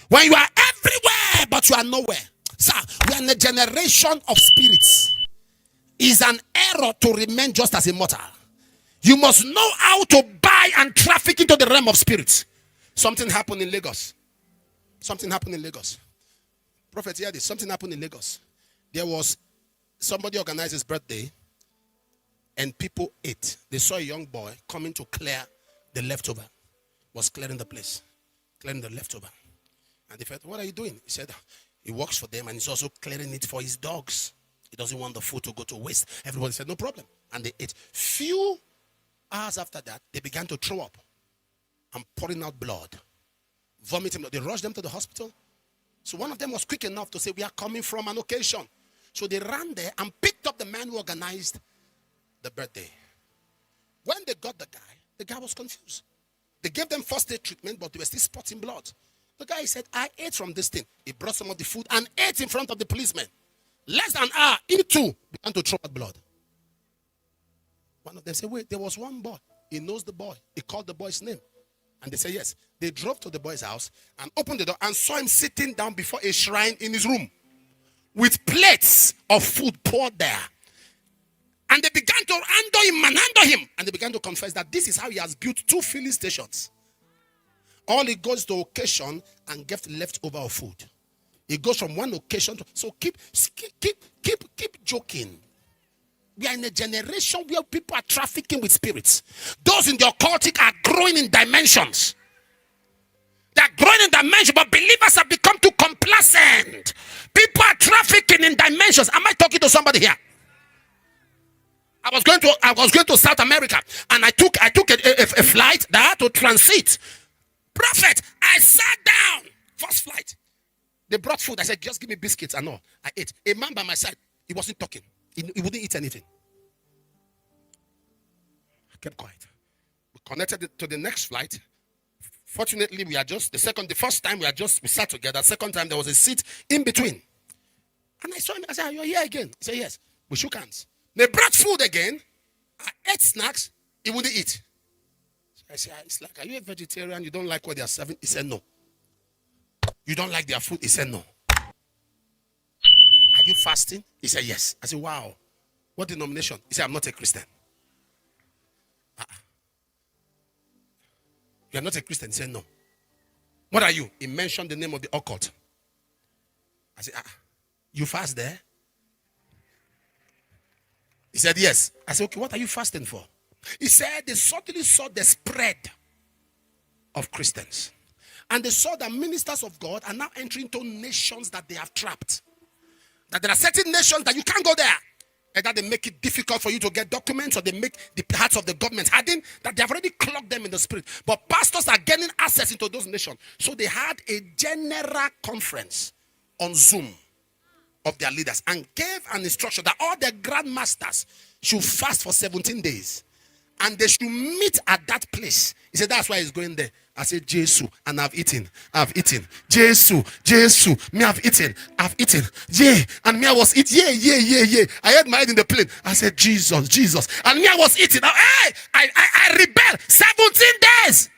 When you are everywhere, but you are nowhere. Sir, we are in a generation of spirits. It's an error to remain just as a mortal. You must know how to buy and traffic into the realm of spirits. Something happened in Lagos. Something happened in Lagos. Prophet, hear this. Something happened in Lagos. There was somebody organized his birthday, and people ate. They saw a young boy coming to clear the leftover. Was clearing the place, clearing the leftover. And they said, "What are you doing?" He said, "He works for them and he's also clearing it for his dogs. He doesn't want the food to go to waste." Everybody said, "No problem." And they ate. Few hours after that, they began to throw up and pouring out blood, vomiting. They rushed them to the hospital. So one of them was quick enough to say, "We are coming from an occasion." So they ran there and picked up the man who organized the birthday. When they got the guy was confused. They gave them first aid treatment, but they were still spotting blood. The guy said, "I ate from this thing." He brought some of the food and ate in front of the policemen. Less than an hour, he too began to throw out blood. One of them said, "Wait, there was one boy. He knows the boy." He called the boy's name. And they said, "Yes." They drove to the boy's house and opened the door and saw him sitting down before a shrine in his room with plates of food poured there. And they began to handle him. And they began to confess that this is how he has built 2 filling stations. All he goes to occasion and gets leftover of food. It goes from one occasion to, so keep joking. We are in a generation where people are trafficking with spirits. Those in the occultic are growing in dimensions. They are growing in dimensions, but believers have become too complacent. People are trafficking in dimensions. Am I talking to somebody here? I was going to South America, and I took a flight that had to transit. Prophet, I sat down. First flight. They brought food. I said, "Just give me biscuits and all." I ate. A man by my side, he wasn't talking. He wouldn't eat anything. I kept quiet. We connected to the next flight. Fortunately, the first time we sat together. Second time, there was a seat in between. And I saw him. I said, "You're here again?" He said, "Yes." We shook hands. They brought food again. I ate snacks. He wouldn't eat. So I said, "It's like, are you a vegetarian? You don't like what they are serving?" He said, "No." "You don't like their food?" He said, "No." "Are you fasting?" He said, "Yes." I said, "Wow. What denomination?" He said, "I'm not a Christian." "You are not a Christian?" He said, "No." "What are you?" He mentioned the name of the occult. I said, "You fast there?" He said, "Yes." I said, "Okay, what are you fasting for?" He said, they suddenly saw the spread of Christians. And they saw that ministers of God are now entering into nations that they have trapped. That there are certain nations that you can't go there. Either they make it difficult for you to get documents, or they make the hearts of the government hardened, that they have already clogged them in the spirit. But pastors are gaining access into those nations. So they had a general conference on Zoom of their leaders and gave an instruction that all the grandmasters should fast for 17 days. And they should meet at that place. He said, "That's why he's going there." I said, "Jesus, and I've eaten. Jesus, me I've eaten. Yeah, and me I was eating. Yeah. I had my head in the plane. I said, Jesus. And me I was eating. I rebelled. 17 days.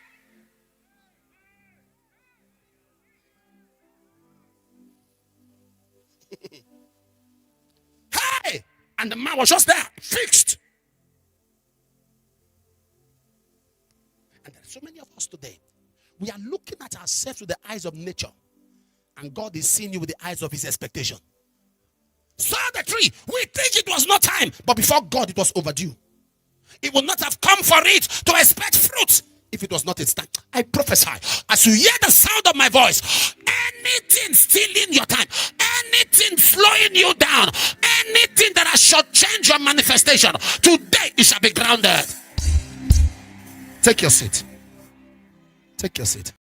Hey! And the man was just there, fixed. And there are so many of us today. We are looking at ourselves with the eyes of nature. And God is seeing you with the eyes of his expectation. Saw the tree. We think it was not time. But before God, it was overdue. It would not have come for it to expect fruit if it was not its time. I prophesy, as you hear the sound of my voice, anything stealing your time, anything slowing you down, anything that has shortchanged your manifestation, today it shall be grounded. Take your seat. Take your seat.